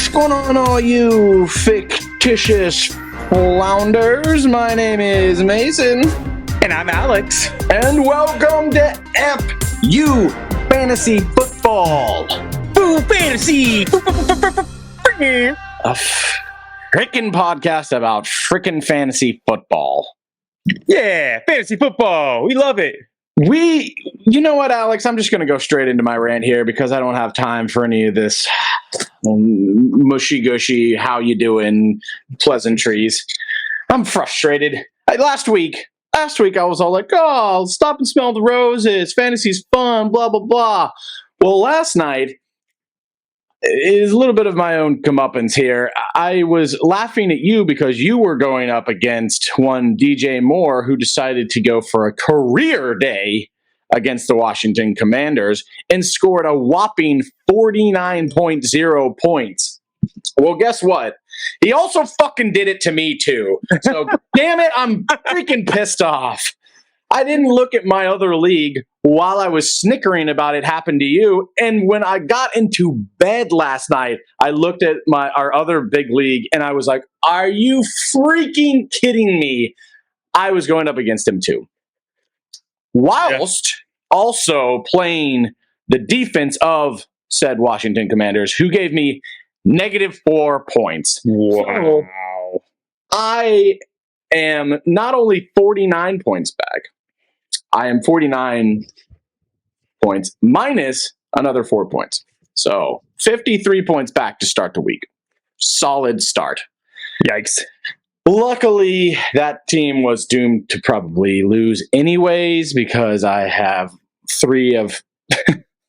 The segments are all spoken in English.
What's going on, all you fictitious flounders? My name is Mason. And I'm Alex. And welcome to FU Fantasy Football. Foo Fantasy! A frickin' podcast about frickin' fantasy football. Yeah, fantasy football. We love it. You know what, Alex? I'm just going to go straight into my rant here because I don't have time for any of this mushy-gushy, how you doing, pleasantries. I'm frustrated. Last week, I was all like, oh, stop and smell the roses. Fantasy's fun, blah, blah, blah. Well, last night is a little bit of my own comeuppance here. I was laughing at you because you were going up against one DJ Moore who decided to go for a career day against the Washington Commanders and scored a whopping 49.0 points. Well, guess what? He also fucking did it to me too. So, damn it, I'm freaking pissed off. I didn't look at my other league while I was snickering about it happened to you. And when I got into bed last night, I looked at our other big league and I was like, are you freaking kidding me? I was going up against him too. Whilst also playing the defense of said Washington Commanders, who gave me -4 points. Wow. So I am not only 49 points back, I am 49 points minus another 4 points. So 53 points back to start the week. Solid start. Yikes. Luckily, that team was doomed to probably lose anyways because I have 3 of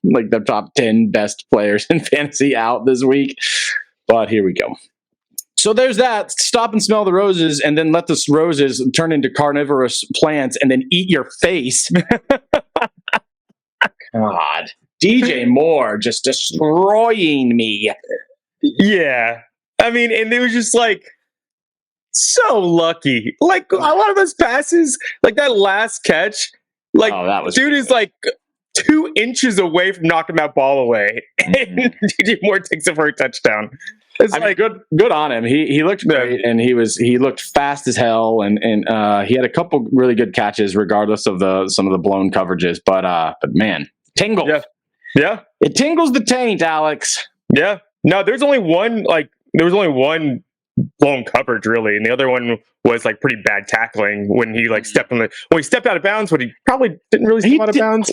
like the top 10 best players in fantasy out this week. But here we go. So there's that. Stop and smell the roses and then let the roses turn into carnivorous plants and then eat your face. God. DJ Moore just destroying me. Yeah. I mean, and it was just like so lucky. Like a lot of those passes, like that last catch, like that was dude is like 2 inches away from knocking that ball away. And DJ Moore takes it for a touchdown. It's I mean, good on him. He looked great, and he looked fast as hell, and he had a couple really good catches, regardless of some of the blown coverages. But man, tingles. Yeah, it tingles the taint, Alex. Yeah. No, there was only one blown coverage really, and the other one was like pretty bad tackling when he like stepped out of bounds, but he probably didn't really step out of bounds.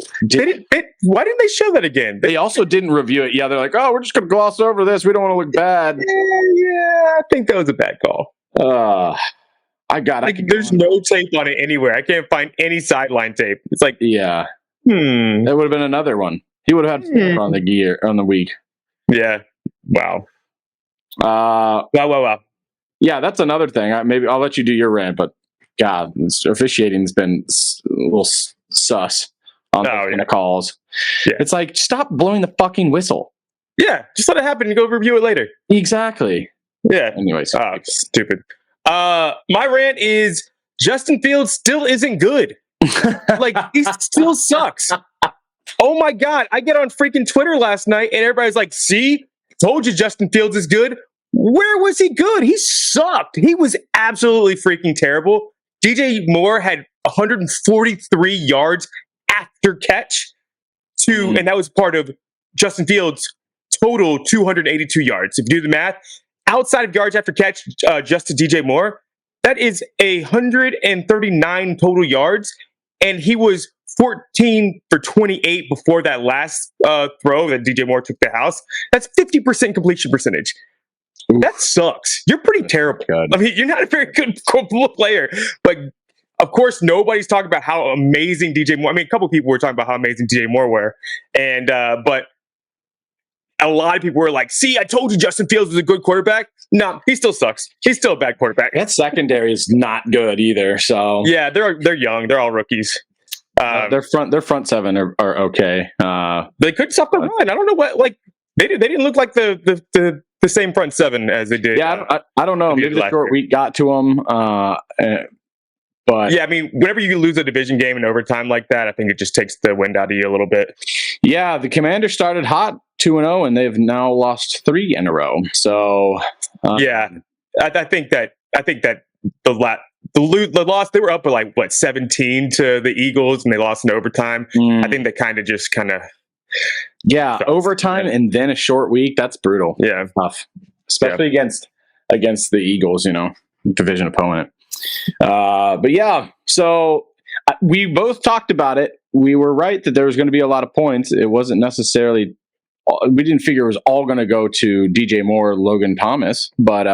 Why didn't they show that again? They also didn't review it. Yeah, they're like, oh, we're just gonna gloss over this. We don't want to look bad. Yeah, I think that was a bad call. There's no tape on it anywhere. I can't find any sideline tape. It's like, that would have been another one. He would have had 4 on the week. Yeah. Wow. Wow. Yeah, that's another thing. Maybe I'll let you do your rant, but God, officiating's been a little sus on the calls. Yeah. It's like, stop blowing the fucking whistle. Yeah, just let it happen and go review it later. Exactly. Yeah. Anyways. Stupid. My rant is Justin Fields still isn't good. Like, he still sucks. Oh my God. I get on freaking Twitter last night and everybody's like, see? Told you Justin Fields is good. Where was he good? He sucked. He was absolutely freaking terrible. DJ Moore had 143 yards after catch and that was part of Justin Fields' total 282 yards. If you do the math, outside of yards after catch, just to DJ Moore, that is 139 total yards, and he was 14 for 28 before that last throw that DJ Moore took the house. That's 50% completion percentage. Oof. That sucks. You're pretty terrible. God. I mean, you're not a very good football player, but of course, nobody's talking about how amazing DJ Moore. I mean, a couple of people were talking about how amazing DJ Moore were, and but a lot of people were like, "See, I told you Justin Fields was a good quarterback." No, he still sucks. He's still a bad quarterback. That secondary is not good either. So yeah, they're young. They're all rookies. Their front seven are okay. They couldn't stop the run. I don't know what they didn't look like the same front seven as they did. Yeah, I don't know. Maybe the short week got to them. But yeah, I mean, whenever you lose a division game in overtime like that, I think it just takes the wind out of you a little bit. Yeah, the Commanders started hot 2-0, and they've now lost 3 in a row. So Yeah, I think that the loss, they were up by like what 17 to the Eagles, and they lost in overtime. I think they kind of yeah, overtime and then a short week. That's brutal. yeah. Tough, especially against the Eagles, division opponent. But yeah, so we both talked about it. We were right that there was going to be a lot of points. It wasn't necessarily. We didn't figure it was all going to go to DJ Moore, Logan Thomas, but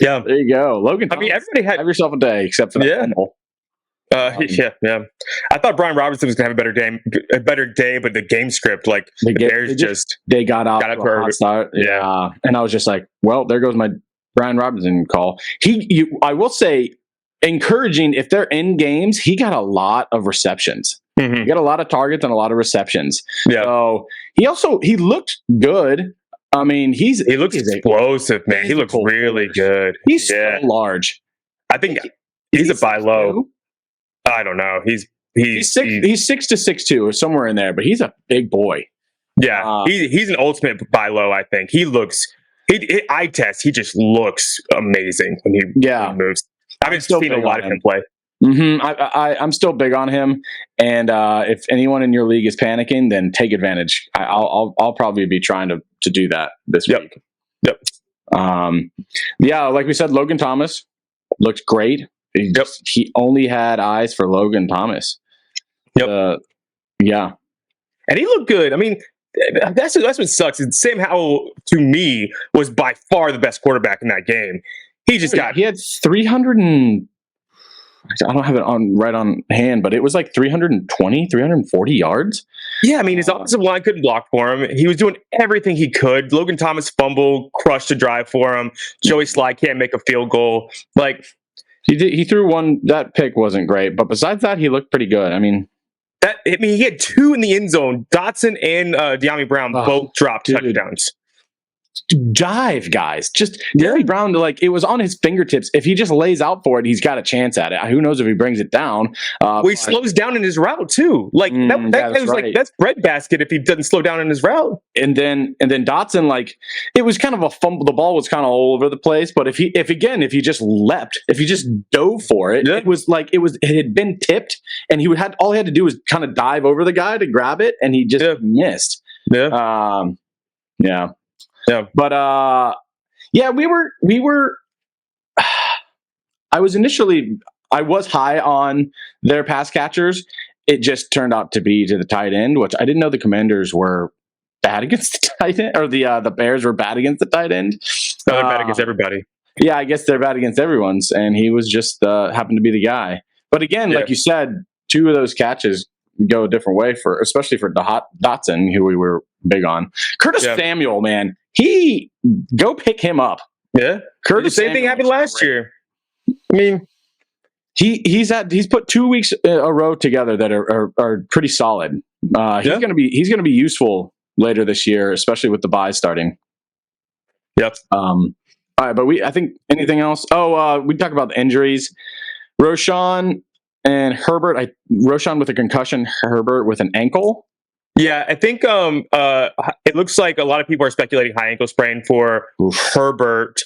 Yeah, there you go, Logan Thomas. I mean, everybody had have yourself a day, except for that fumble. yeah. I thought Brian Robinson was going to have a better day, but the game script, like the Bears they got out to a hot start. Yeah, and I was just like, well, there goes my Brian Robinson call. I will say, encouraging. If they're in games, he got a lot of receptions. He got a lot of targets and a lot of receptions. Yeah. So he looked good. I mean, he looks explosive, man. He looks really good. He's so large. I think he's a buy low. I don't know. He's 6 to 6'2" or somewhere in there, but he's a big boy. Yeah, he's an ultimate buy low. I think he looks. Eye test. He just looks amazing when he moves. I've been seeing a lot of him play. I'm still big on him, and if anyone in your league is panicking, then take advantage. I'll probably be trying to do that this week. Yep. Yeah, like we said, Logan Thomas looked great. He only had eyes for Logan Thomas. Yep. Yeah, and he looked good. I mean, that's what sucks. Sam Howell, to me, was by far the best quarterback in that game. He had 300 and I don't have it on hand, but it was like 320, 340 yards. Yeah, I mean, his offensive line couldn't block for him. He was doing everything he could. Logan Thomas fumble, crushed a drive for him. Joey Sly can't make a field goal. Like he threw one. That pick wasn't great, but besides that, he looked pretty good. I mean, he had 2 in the end zone. Dotson and De'Ami Brown both dropped touchdowns. Dive, guys. Just De'Ami Brown, like, it was on his fingertips. If he just lays out for it, he's got a chance at it. Who knows if he brings it down? He slows down in his route too. Like that was right. Like, that's breadbasket if he doesn't slow down in his route. And then Dotson, like, it was kind of a fumble. The ball was kind of all over the place. But if he just dove for it, it was like it had been tipped, and all he had to do was kind of dive over the guy to grab it, and he just missed. Yeah. Yeah, but we were. I was high on their pass catchers. It just turned out to be to the tight end, which I didn't know the Commanders were bad against the tight end, or the Bears were bad against the tight end. They're bad against everybody. Yeah, I guess they're bad against everyone's, and he was just happened to be the guy. But again, like you said, 2 of those catches go a different way especially for Dotson, who we were big on. Curtis Samuel, man. Go pick him up. Yeah. The same thing happened last year. I mean, he's put 2 weeks a row together that are pretty solid. He's gonna be useful later this year, especially with the bye starting. Yep. All right, but I think anything else? We talked about the injuries. Roschon and Herbert. Roschon with a concussion, Herbert with an ankle. Yeah, I think it looks like a lot of people are speculating high ankle sprain for Herbert.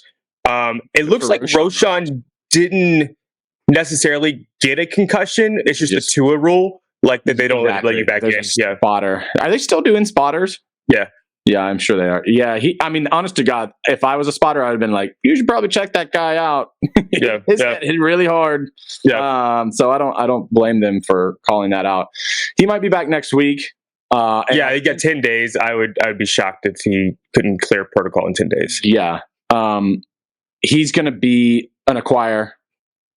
It looks like Roschon didn't necessarily get a concussion. It's just a Tua rule, like that they don't let you back in. Yeah, spotter. Are they still doing spotters? Yeah. Yeah, I'm sure they are. Yeah, I mean, honest to God, if I was a spotter, I'd have been like, you should probably check that guy out. His head hit really hard. Yeah. So I don't blame them for calling that out. He might be back next week. He got 10 days. I would be shocked if he couldn't clear protocol in 10 days. Yeah. He's going to be an acquire.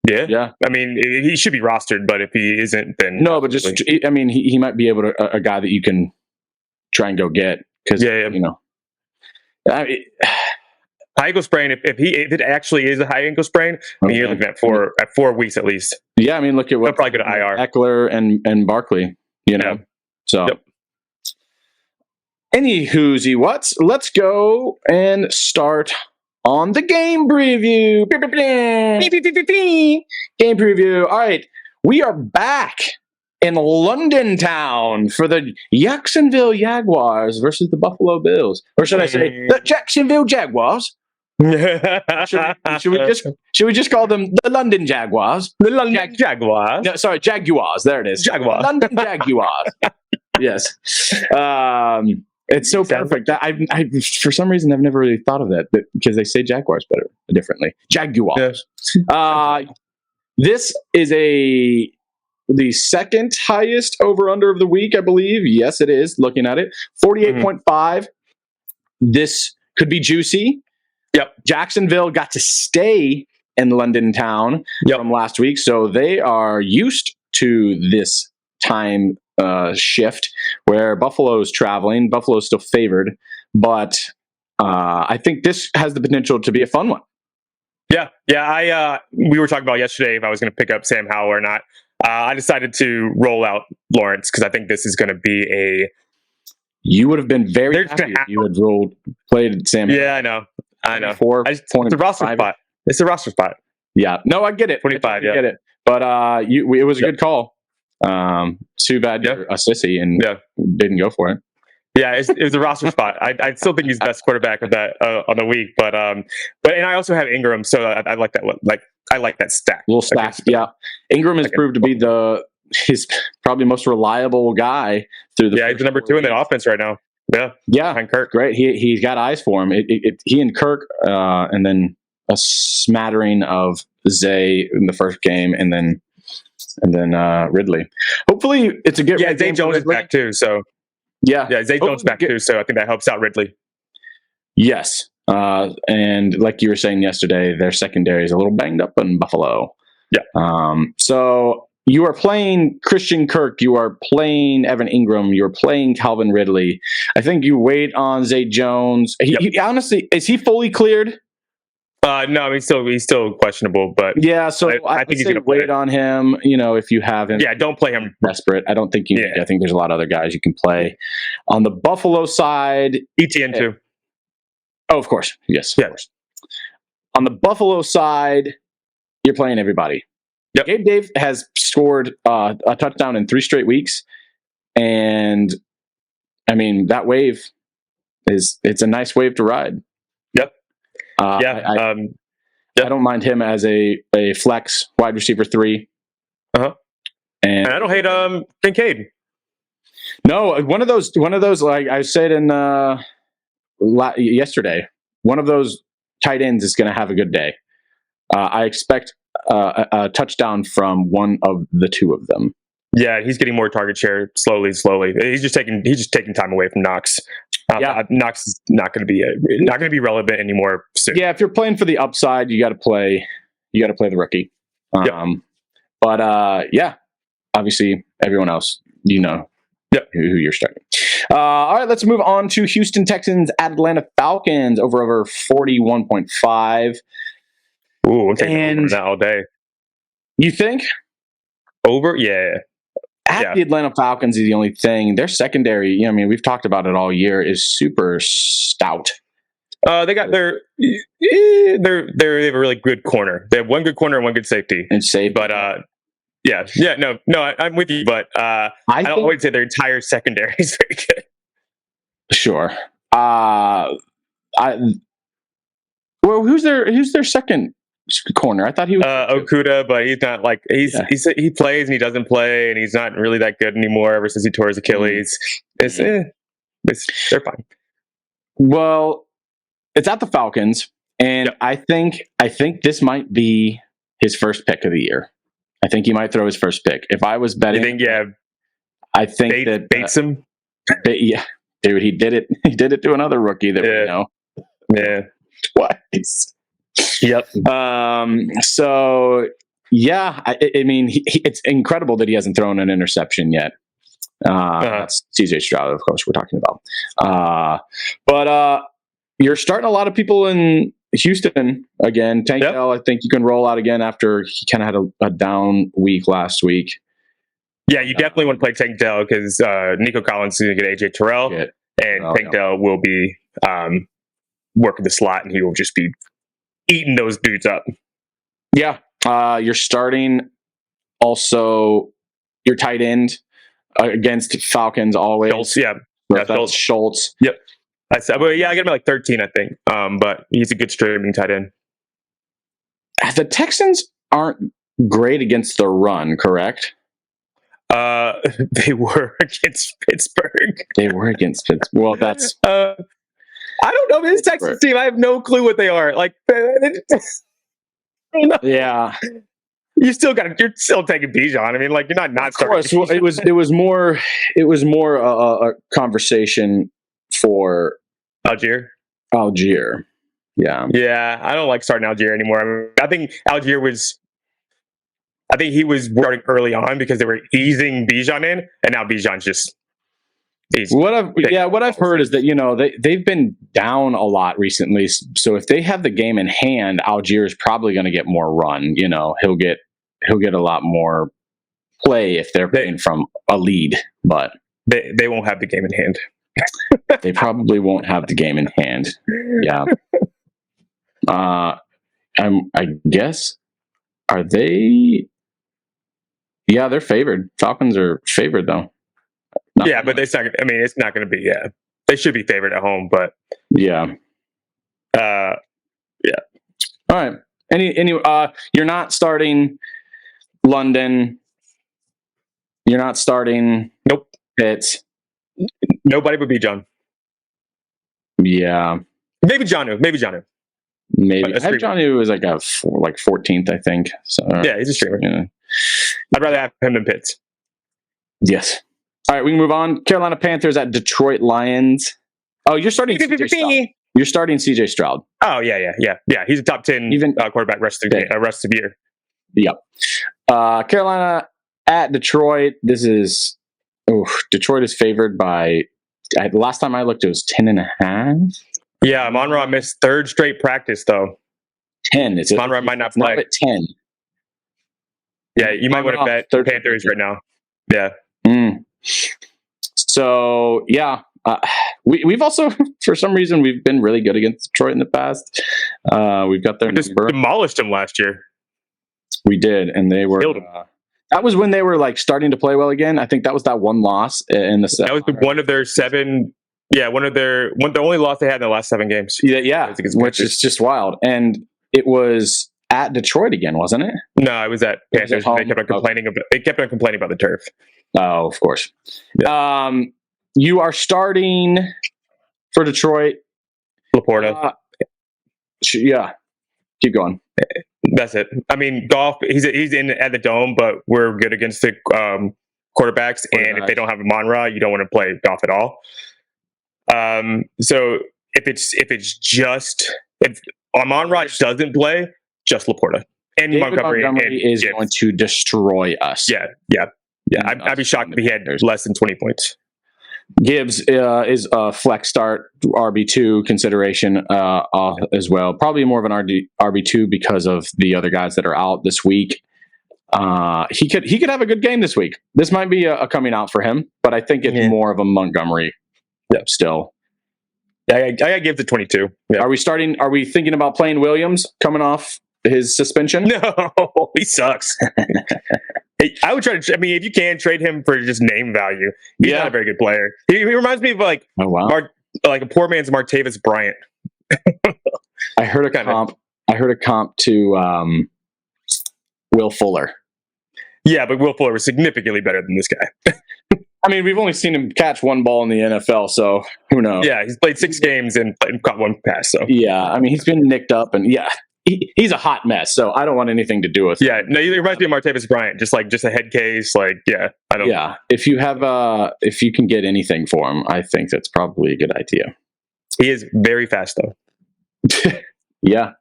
Yeah. Yeah. I mean, he should be rostered, but if he isn't, then no. But he might be able to a guy that you can try and go get because high ankle sprain. If it actually is a high ankle sprain, I mean, you're looking at 4 weeks at least. Yeah. I mean, look at what probably go to IR. Eckler and Barkley. So. Yep. Any whoozy what's? Let's go and start on the game preview. Game preview. All right, we are back. in London town for the Jacksonville Jaguars versus the Buffalo Bills. Or should I say the Jacksonville Jaguars? Should we just call them the London Jaguars? The London Jaguars. No, sorry, Jaguars. There it is. Jaguars. London Jaguars. Yes. It's so perfect. I for some reason I've never really thought of that because they say Jaguars better differently. Jaguars. Yes. This is the second highest over under of the week, I believe. Yes, it is. Looking at it, 48.5. This could be juicy. Yep. Jacksonville got to stay in London town from last week, so they are used to this time shift where Buffalo's traveling. Buffalo's still favored, but I think this has the potential to be a fun one. Yeah. We were talking about yesterday if I was going to pick up Sam Howell or not. I decided to roll out Lawrence because I think this is going to be a. You would have been very happy if you had played Sam. Yeah, I know. It's a roster spot. It's a roster spot. Yeah. No, I get it. 25. I get it. But it was a good call. Too bad you're a sissy and didn't go for it. Yeah, it was a roster spot. I still think he's the best quarterback of that on the week, but and I also have Ingram, so I like that one. Like I like that stack. Little stack, yeah. Ingram has proved to be his probably most reliable guy through the. Yeah, he's the number 2 in that offense right now. Yeah, and Kirk, great. He's got eyes for him. He and Kirk, and then a smattering of Zay in the first game, and then Ridley. Hopefully, it's a good. Yeah, Zay Jones is back too. So yeah, Zay Jones back too. So I think that helps out Ridley. Yes, and like you were saying yesterday, their secondary is a little banged up in Buffalo. Yeah. So you are playing Christian Kirk. You are playing Evan Ingram. You're playing Calvin Ridley. I think you wait on Zay Jones. He honestly, is he fully cleared? No, he's still questionable, but yeah. So I think he's going to wait on him. If you have him, don't play him desperate. I don't think you. I think there's a lot of other guys you can play. On the Buffalo side, ETN too. Oh, of course, yes, of course. On the Buffalo side, you're playing everybody. Yep. Gabe Dave has scored a touchdown in 3 straight weeks, and I mean that wave it's a nice wave to ride. Yep. I don't mind him as a flex wide receiver 3. And I don't hate Kincaid. No, one of those like I said in yesterday, one of those tight ends is going to have a good day. I expect a touchdown from one of the 2 of them. Yeah, he's getting more target share slowly. He's just taking time away from Knox. Knox is not going to be relevant anymore soon. Yeah, if you're playing for the upside, you got to play the rookie. But obviously everyone else, who you're starting. All right, let's move on to Houston Texans at Atlanta Falcons over 41.5. Ooh, I'm taking that all day. You think? Over? Yeah. The Atlanta Falcons is the only thing. Their secondary, we've talked about it all year, is super stout. They got they have a really good corner. They have one good corner and one good safety. But I'm with you. But I don't always say their entire secondary is very good. Sure. Who's their second corner? I thought he was Okuda, but he's not like he plays and he doesn't play, and he's not really that good anymore ever since he tore his Achilles. They're fine. Well, it's at the Falcons, and I think this might be his first pick of the year. I think he might throw his first pick. If I was betting, you think, I think that baits him. Yeah, dude, he did it. He did it to another rookie that we know. Yeah, twice. Yep. So yeah, I mean, it's incredible that he hasn't thrown an interception yet. That's CJ Stroud, of course, we're talking about. But you're starting a lot of people in Houston again. Tank Dell, I think you can roll out again after he kind of had a down week last week. Yeah, you definitely want to play Tank Dell because Nico Collins is going to get AJ Terrell, and Tank Dell will be working the slot, and he will just be eating those dudes up. Yeah. You're starting also your tight end against Falcons always. Schultz, yeah. That's Schultz. Yep. I got him at like 13, I think. But he's a good streaming tight end. The Texans aren't great against the run, correct? They were against Pittsburgh. They were against Pittsburgh. Well, that's. I don't know. This Texans team, I have no clue what they are. Like, yeah. You're still taking Bijan. I mean, like, you're not of course. Well, it was more a conversation for Algier. Yeah. Yeah, I don't like starting Algier anymore. I mean, I think he was starting early on because they were easing Bijan in, and now Bijan's just. What I've heard is that they've been down a lot recently. So if they have the game in hand, Algier is probably going to get more run. He'll get a lot more play if they're playing from a lead, but they won't have the game in hand. They probably won't have the game in hand. Yeah. I guess, are they? Yeah, they're favored. Falcons are favored though. But it's not going to be. Yeah, they should be favored at home, but yeah. Yeah. All right. You're not starting London. You're not starting. Nope. Pitts. Nobody but Bijan. Yeah. Maybe Jonnu. Maybe. I have Jonnu as like 14th, I think. So yeah, he's a streamer. Yeah. I'd rather have him than Pitts. Yes. All right, we can move on. Carolina Panthers at Detroit Lions. Oh, you're starting CJ Stroud. You're starting CJ Stroud. Oh, yeah. He's a top 10 quarterback rest of the year. Yep. Carolina at Detroit. Detroit is favored by, last time I looked, it was 10.5. Yeah, Amon-Ra missed third straight practice, though. 10. Amon-Ra might not play. Not at 10. Yeah, you might want to bet Panthers right now. Yeah. So, yeah. We've also, for some reason, we've been really good against Detroit in the past. We've got their number. Demolished them last year. We did, and they were. That was when they were like starting to play well again. I think that was that one loss in the set. That was one of their 7. Yeah, the only loss they had in the last 7 games. Yeah, which is just wild. And it was at Detroit again, wasn't it? No, it was at Panthers. They kept on complaining about the turf. Oh, of course. Yeah. You are starting for Detroit. Laporta. Yeah. Keep going. That's it. I mean, Goff, he's in at the Dome, but we're good against the quarterbacks. And if they don't have Amon-Ra, you don't want to play Goff at all. So if Amon-Ra doesn't play, just Laporta. And David Montgomery is going to destroy us. Yeah. I'd be shocked if he had less than 20 points. Gibbs is a flex start RB2 consideration as well. Probably more of an RB2 because of the other guys that are out this week. He could have a good game this week. This might be a coming out for him, but I think it's more of a Montgomery. Yep. Still. Yeah, I got Gibbs at 22. Yeah. Are we thinking about playing Williams coming off his suspension? No, he sucks. I would try to. I mean, if you can trade him for just name value, he's not a very good player. He reminds me of like a poor man's Martavis Bryant. I heard a comp to Will Fuller. Yeah, but Will Fuller was significantly better than this guy. I mean, we've only seen him catch one ball in the NFL, so who knows? Yeah, he's played 6 games and caught 1 pass. So yeah, I mean, he's been nicked up, and he's a hot mess. So I don't want anything to do with him. Yeah, no, he reminds me of Martavis Bryant, just a head case. Like, yeah, I don't. Yeah, if you can get anything for him, I think that's probably a good idea. He is very fast, though. Yeah.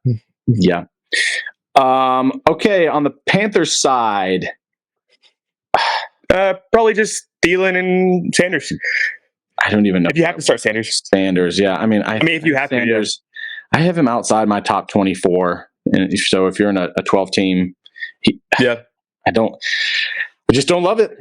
Okay, on the Panthers side, probably just Thielen and Sanders. I don't even know if you have to start Sanders. Sanders, yeah. I mean, if you have Sanders, I have him outside my top 24. And so if you're in a 12 team, I just don't love it.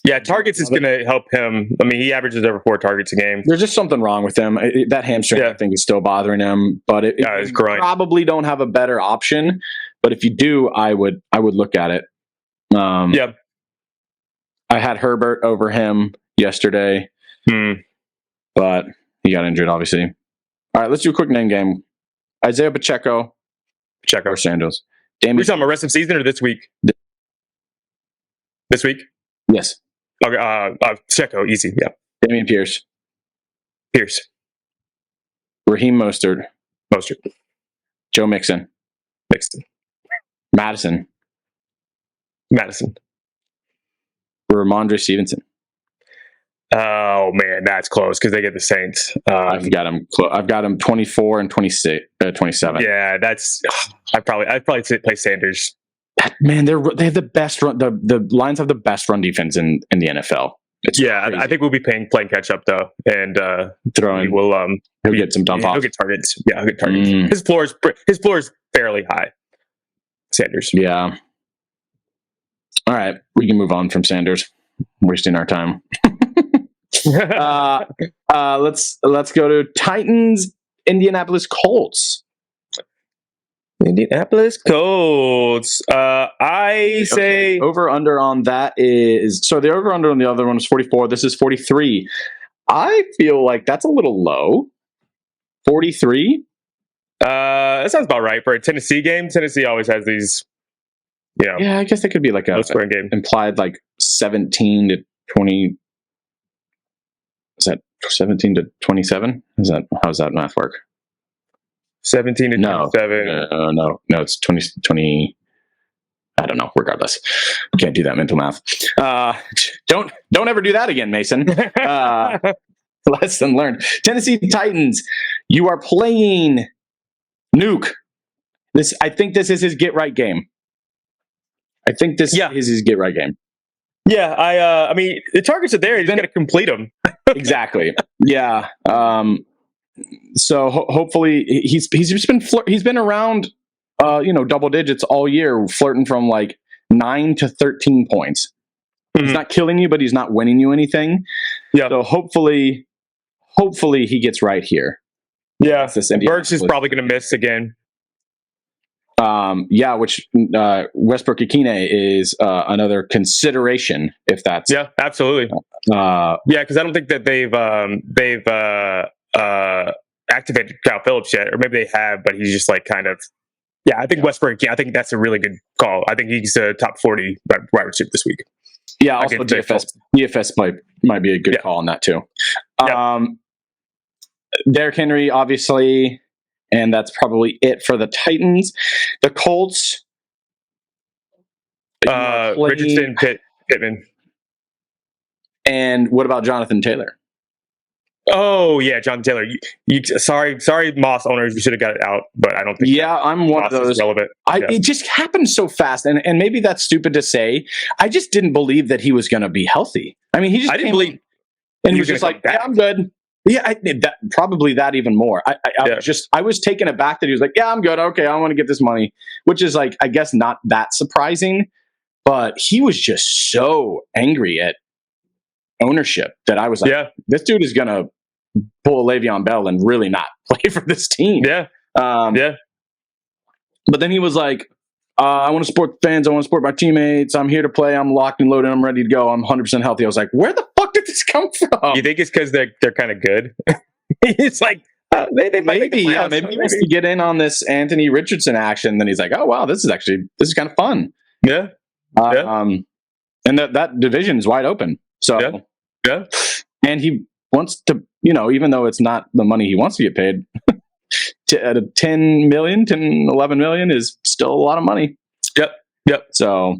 Yeah, targets is going to help him. I mean, he averages over 4 targets a game. There's just something wrong with him. That hamstring, I think, is still bothering him. But it probably don't have a better option. But if you do, I would look at it. I had Herbert over him yesterday, but he got injured, obviously. All right, let's do a quick name game. Isaiah Pacheco or Sanders. Are we talking about rest of season or this week? This week? Yes. Okay, Pacheco, easy, yeah. Damian Pierce. Raheem Mostert. Joe Mixon. Madison. Ramondre Stevenson. Oh man, that's close because they get the Saints. I've got him 24 and 27. Yeah, that's. I'd probably play Sanders. Man, they have the best run. The Lions have the best run defense in the NFL. I think we'll be playing catch up though, and throwing. He'll get some dump offs. He'll get targets. Yeah, he'll get targets. His floor is fairly high. Sanders. Yeah. All right, we can move on from Sanders. Wasting our time. Let's go to Titans, Indianapolis Colts. I say over under on that is the over under on the other one is 44. This is 43. I feel like that's a little low. 43. That sounds about right for a Tennessee game. Tennessee always has these. Yeah, I guess that could be like a game implied like 17 to 20. Is that 17 to 27? How's that math work? 17 to 27. No, it's 20. I don't know. Regardless, can't do that mental math. Don't ever do that again, Mason. Lesson learned. Tennessee Titans. You are playing Nuke. I think this is his get right game. I think this is his get right game. Yeah, I mean the targets are there. He's gonna complete them. Exactly. Yeah. So hopefully he's been around double digits all year, flirting from like 9 to 13 points. Mm-hmm. He's not killing you, but he's not winning you anything. Yeah. So hopefully he gets right here. Yeah. Burks is probably going to miss again. Which Westbrook-Ikine is another consideration if that's. Yeah, absolutely. Because I don't think that they've activated Kyle Phillips yet, or maybe they have, but he's just like kind of. Yeah, I think Westbrook. Yeah, I think that's a really good call. I think he's a top 40 wide receiver this week. Yeah, also DFS might be a good call on that too. Derrick Henry, obviously. And that's probably it for the Titans. The Colts. Richardson, Pittman. And what about Jonathan Taylor? Oh, yeah, Jonathan Taylor. Sorry, Moss owners. We should have got it out, but I don't think. Yeah, I'm one of those. Relevant. It just happened so fast, and maybe that's stupid to say. I just didn't believe that he was going to be healthy. I mean, I didn't believe, and he was just like, "Yeah, I'm good." Yeah, probably that even more. I was taken aback that he was like, "Yeah, I'm good. Okay, I want to get this money," which is like, I guess not that surprising, but he was just so angry at ownership that I was like, this dude is gonna pull Le'Veon Bell and really not play for this team. Yeah, But then he was like, I want to support the fans. I want to support my teammates. I'm here to play. I'm locked and loaded. I'm ready to go. I'm 100% healthy. I was like, where the fuck did this come from? You think it's because they're kind of good? It's like maybe he wants to get in on this Anthony Richardson action. Then he's like, oh wow, this is kind of fun. Yeah. And that division is wide open. So and he wants to, even though it's not the money he wants to get paid. 10 million, 11 million is still a lot of money. Yep. So,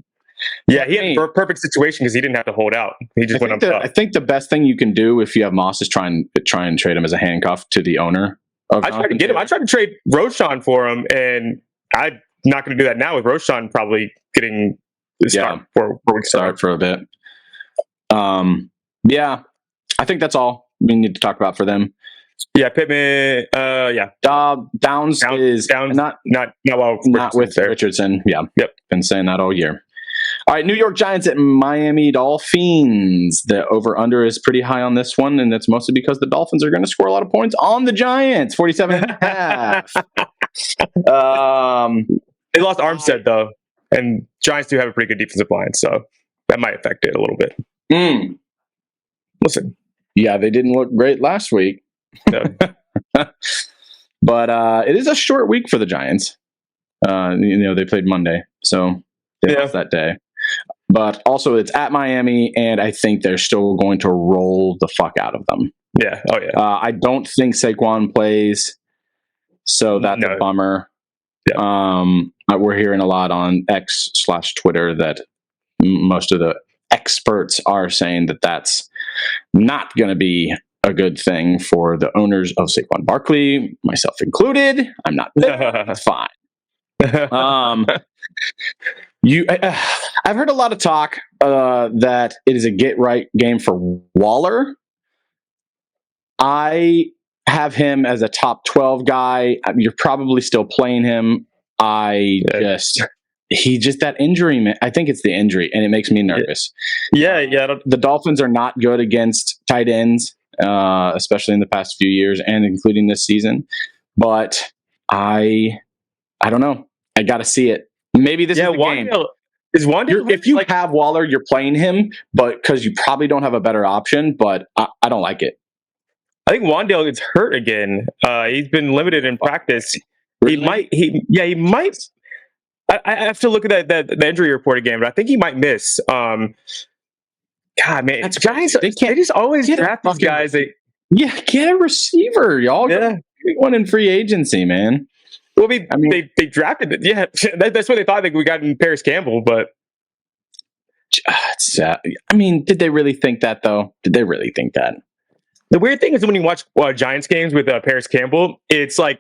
he had a perfect situation because he didn't have to hold out. He just went up top. I think the best thing you can do if you have Moss is try and trade him as a handcuff to the owner. I tried to get him. I tried to trade Roschon for him, and I'm not going to do that now with Roschon probably getting the start for a bit. I think that's all we need to talk about for them. Yeah, Pittman. Downs is not with Richardson. Yeah, been saying that all year. All right, New York Giants at Miami Dolphins. The over/under is pretty high on this one, and that's mostly because the Dolphins are going to score a lot of points on the Giants. 47.5. They lost Armstead though, and Giants do have a pretty good defensive line, so that might affect it a little bit. Mm. Listen, Yeah, they didn't look great last week. no. But it is a short week for the Giants. They played Monday, so they lost that day. But also, it's at Miami, and I think they're still going to roll the fuck out of them. Yeah. Oh yeah. I don't think Saquon plays, so that's a bummer. Yeah. We're hearing a lot on X/Twitter that most of the experts are saying that that's not going to be a good thing for the owners of Saquon Barkley, myself included. I'm not there. It's fine. I've heard a lot of talk that it is a get right game for Waller. I have him as a top 12 guy. You're probably still playing him. He just that injury, man. I think it's the injury, and it makes me nervous. Yeah. The Dolphins are not good against tight ends, especially in the past few years, and including this season. But I don't know. I got to see it. Maybe this is the game. Is Wandale? If you have Waller, you're playing him, but because you probably don't have a better option. But I don't like it. I think Wandale gets hurt again. He's been limited in practice. Really? He might. I have to look at the injury report again, but I think he might miss. God, man, Giants. They just always draft these guys. Get a receiver, y'all. Yeah, one in free agency, man. Well, they drafted it. Yeah, that's what they thought we got in Paris Campbell, but it's sad. I mean, did they really think that though? Did they really think that? The weird thing is when you watch Giants games with Paris Campbell, it's like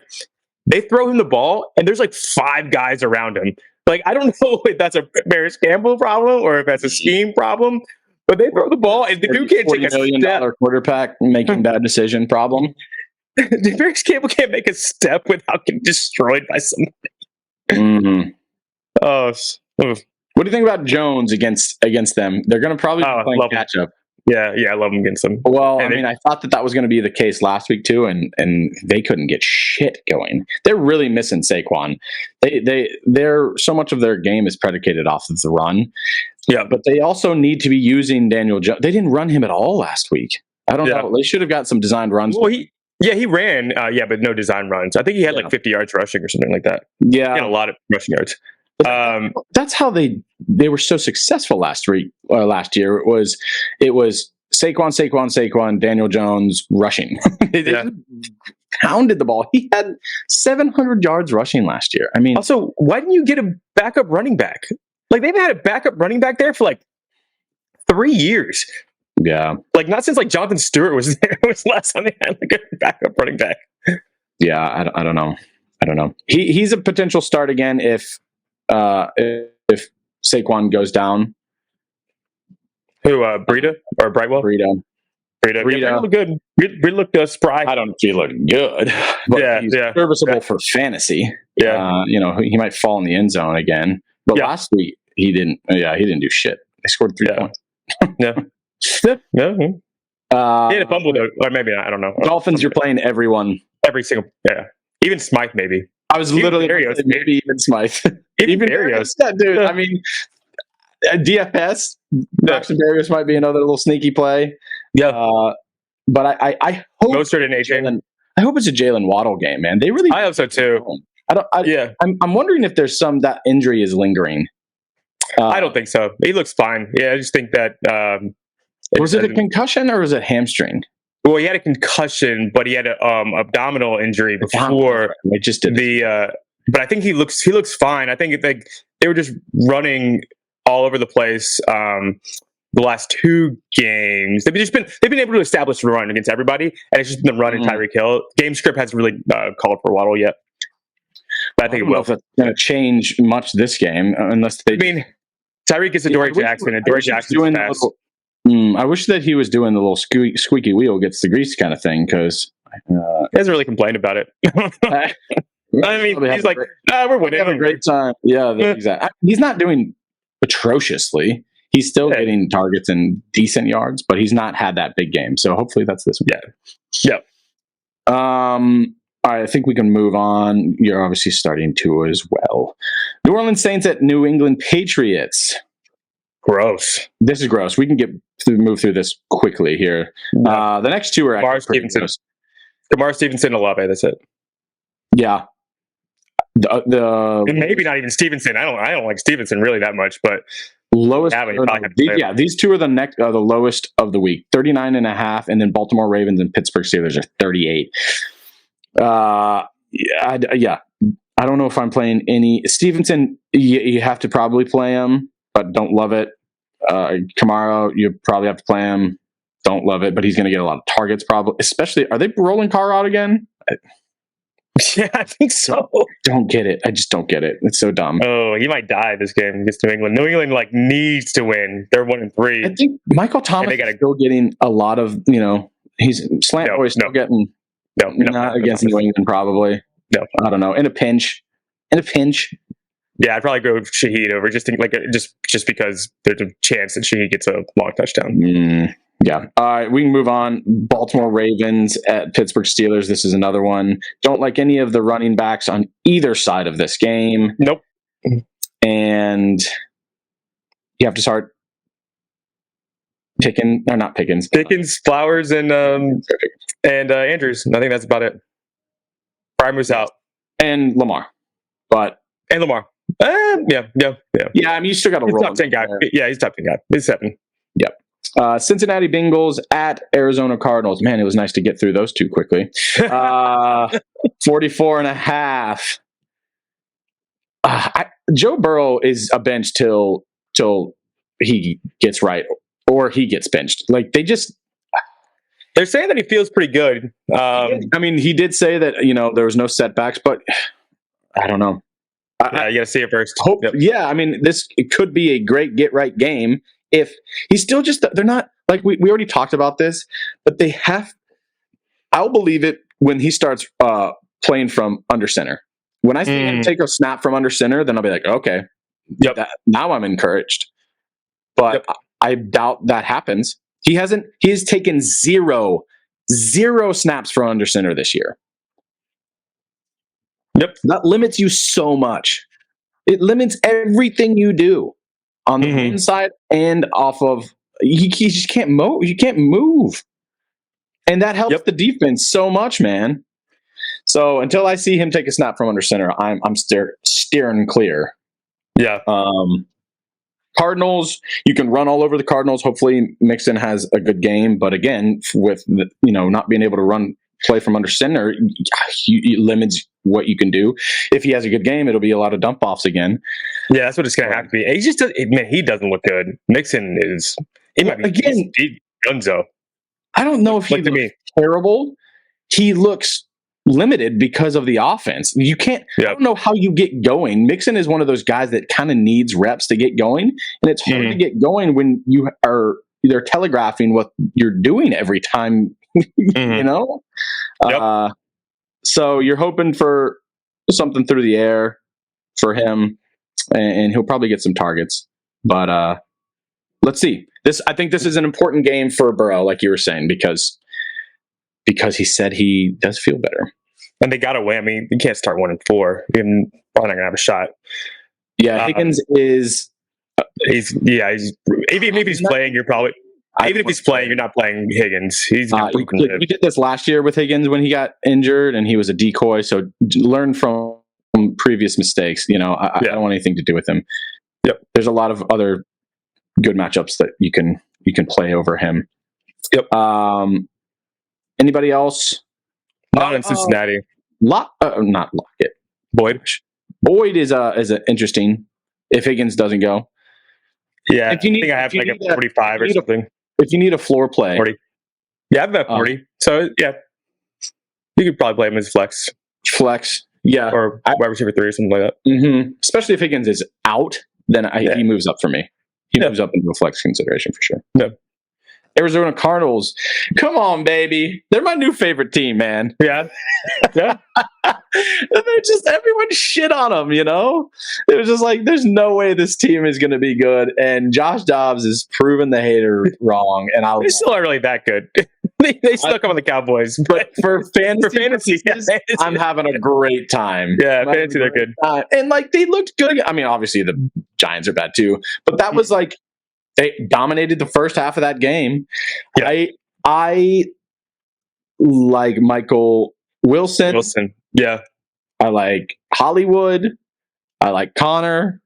they throw him the ball and there's like 5 guys around him. Like, I don't know if that's a Paris Campbell problem or if that's a scheme problem, but they throw the ball and the dude can't take a $40 million quarterback making bad decision problem. Paris Campbell can't make a step without getting destroyed by somebody. Mm-hmm. Oh, what do you think about Jones against them? They're going to probably be playing catch up. Yeah, I love them against them. Well, I thought that was going to be the case last week too, and they couldn't get shit going. They're really missing Saquon. They're so much of their game is predicated off of the run. Yeah, but they also need to be using Daniel Jones. They didn't run him at all last week. I don't know. They should have got some designed runs. Well, he ran, but no design runs. I think he had like 50 yards rushing or something like that. Yeah, he had a lot of rushing yards. That's how they were so successful last year. It was Saquon, Daniel Jones rushing. They pounded the ball. He had 700 yards rushing last year. I mean, also, why didn't you get a backup running back? Like, they've had a backup running back there for like 3 years. Yeah, like not since like Jonathan Stewart was there. It was last time they had like a backup running back. Yeah, I don't know. He's a potential start again if Saquon goes down. Who, Breida or Brightwell? Breida. Yeah, looked good. Breida looked spry. I don't know if he looked good, but he's serviceable for fantasy. Yeah, he might fall in the end zone again. But last week he didn't. Yeah, he didn't do shit. They scored 3 points. Yeah. He had a fumble though, or maybe not, I don't know. Dolphins, you're playing everyone. Every single, even Smythe maybe. I was literally maybe even Smythe. even Berrios. Yeah, dude. I mean, DFS, Braxton Berrios might be another little sneaky play. Yeah. But I hope Mostert and AJ. I hope it's a Jalen Waddle game, man. They really. I hope so too. I'm wondering if there's that injury is lingering. I don't think so. He looks fine. Yeah, I just think that. Was it a concussion or was it hamstring? Well, he had a concussion, but he had an abdominal injury before. I just did but I think he looks fine. I think they were just running all over the place. The last 2 games, they've been able to establish the run against everybody, and it's just been the run and Tyreek Hill. Game script hasn't really called for Waddle yet, but I think it will. If that's going to change much this game, unless they. I mean, Tyreek is a Dory Jackson, and Dory Jackson's fast. I wish that he was doing the little squeaky wheel gets the grease kind of thing, because he hasn't really complained about it. I mean, he's like, we're winning. Having a great time. Yeah, exactly. He's not doing atrociously. He's still getting targets and decent yards, but he's not had that big game. So hopefully that's this one. Yeah. All right, I think we can move on. You're obviously starting Tua as well. New Orleans Saints at New England Patriots. Gross. This is gross. We can move through this quickly here. No. The next two are Kamara actually pretty Stevenson. gross. Kamara Stevenson, Olave. That's it. Yeah. And maybe not even Stevenson. I don't like Stevenson really that much, but lowest. Yeah, but you probably have to play him. These two are the lowest of the week. 39.5, and then Baltimore Ravens and Pittsburgh Steelers are 38. Yeah. I don't know if I'm playing any Stevenson. You have to probably play him, but don't love it. Kamara, you probably have to play him. Don't love it, but he's going to get a lot of targets probably. Especially, are they rolling Carr out again? Yeah, I think so. Don't get it. I just don't get it. It's so dumb. Oh, he might die this game against New England. New England needs to win. They're 1-3. I think Michael Thomas is still getting a lot of, he's slant boy still getting not against New England probably. No, I don't know. In a pinch. Yeah, I'd probably go with Shaheed over just because there's a chance that Shaheed gets a long touchdown. Yeah. All right, we can move on. Baltimore Ravens at Pittsburgh Steelers. This is another one. Don't like any of the running backs on either side of this game. Nope. And you have to start Pickens, Flowers, and Andrews. I think that's about it. Primer's out. And Lamar. And Lamar. Yeah. Yeah, I mean, you still got to roll. Top 10 guy. Yeah, he's top 10 guy. He's 7. Yep. Cincinnati Bengals at Arizona Cardinals. Man, it was nice to get through those two quickly. 44.5. Joe Burrow is a bench till he gets right or he gets benched. They're saying that he feels pretty good. I mean, he did say that, there was no setbacks, but I don't know. You got to see it first. Yep. Yeah, I mean, it could be a great get right game if he's still they're not, like we already talked about this, but I'll believe it when he starts playing from under center. When I see him take a snap from under center, then I'll be like, okay, now I'm encouraged. But I doubt that happens. He has taken zero snaps from under center this year. Yep. That limits you so much. It limits everything you do on the inside and off of. You just can't move. You can't move. And that helps the defense so much, man. So until I see him take a snap from under center, I'm steering clear. Yeah. Cardinals, you can run all over the Cardinals. Hopefully Mixon has a good game, but again, with not being able to play from under center, it limits what you can do. If he has a good game, it'll be a lot of dump offs again. Yeah, that's what it's going to have to be. He just he doesn't look good. Mixon is Gunzo. I don't know if he looks terrible. He looks limited because of the offense. You can't. I don't know how you get going. Mixon is one of those guys that kind of needs reps to get going, and it's hard to get going when you are either telegraphing what you're doing every time. So you're hoping for something through the air for him, and he'll probably get some targets. But let's see. I think this is an important game for Burrow, like you were saying, because he said he does feel better. And they got away. I mean, you can't start 1-4. You're probably not going to have a shot. Yeah, Higgins is. Even if he's playing, you're probably. Even if he's playing, you're not playing Higgins. He's we did this last year with Higgins when he got injured and he was a decoy. So learn from previous mistakes. I don't want anything to do with him. Yep. There's a lot of other good matchups that you can play over him. Yep. Anybody else? Not in Cincinnati. Not Lockett. Boyd is interesting if Higgins doesnning go. Yeah, I think I have a 45 or something. If you need a floor play. 40. Yeah, I have about 40. So, yeah. You could probably play him as flex. Yeah. Or wide receiver 3 or something like that. Mm-hmm. Especially if Higgins is out, then he moves up for me. He moves up into a flex consideration for sure. Yeah. Arizona Cardinals. Come on, baby. They're my new favorite team, man. Yeah. Yeah. They're just, everyone shit on them, It was just like, there's no way this team is going to be good. And Josh Dobbs is proving the hater wrong. And they still aren't really that good. they still come on the Cowboys. But for fantasy, I'm having a great time. Yeah, fantasy, they're good. And they looked good. I mean, obviously the Giants are bad too. But that was They dominated the first half of that game. Yeah. I like Michael Wilson. Yeah. I like Hollywood. I like Connor.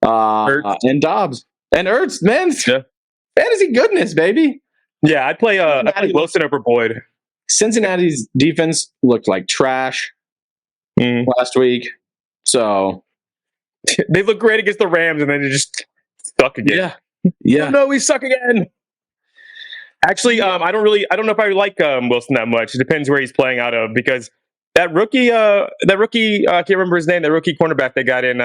And Dobbs. And Ertz, man. Yeah. Fantasy goodness, baby. Yeah, I play Wilson over Boyd. Cincinnati's defense looked like trash last week. So they look great against the Rams, and then they just suck again. Yeah. Oh, no, we suck again. Actually, I don't know if I like Wilson that much. It depends where he's playing out of, because that rookie, I can't remember his name, that rookie cornerback they got in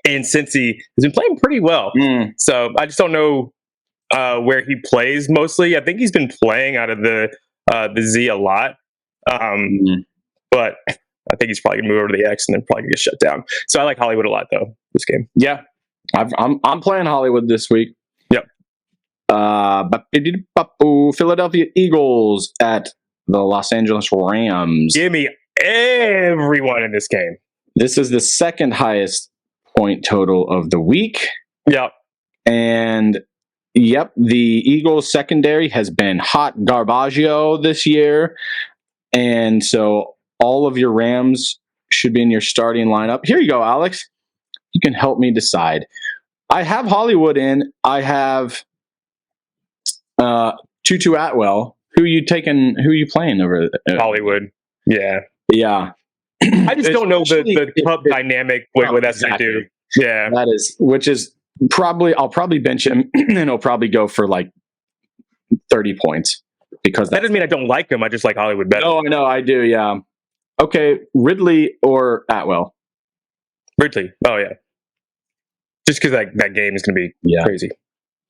Cincy has been playing pretty well. So I just don't know where he plays mostly. I think he's been playing out of the Z a lot. But I think he's probably gonna move over to the X and then probably gonna get shut down. So I like Hollywood a lot though this game. Yeah, I'm playing Hollywood this week. Yep. Philadelphia Eagles at the Los Angeles Rams. Give me everyone in this game. This is the second highest point total of the week. Yep. And the Eagles secondary has been hot garbaggio this year. And so all of your Rams should be in your starting lineup. Here you go, Alex. You can help me decide. I have Hollywood in. I have Tutu Atwell. Who are you taking? Who are you playing over Hollywood? Yeah. I just don't know the club dynamic with SID. Yeah, which is probably I'll probably bench him and he'll probably go for like 30 points because that doesn't mean I don't like him. I just like Hollywood better. Oh, no, I do. Yeah. Okay, Ridley or Atwell? Ridley. Oh yeah. Just because that game is going to be crazy.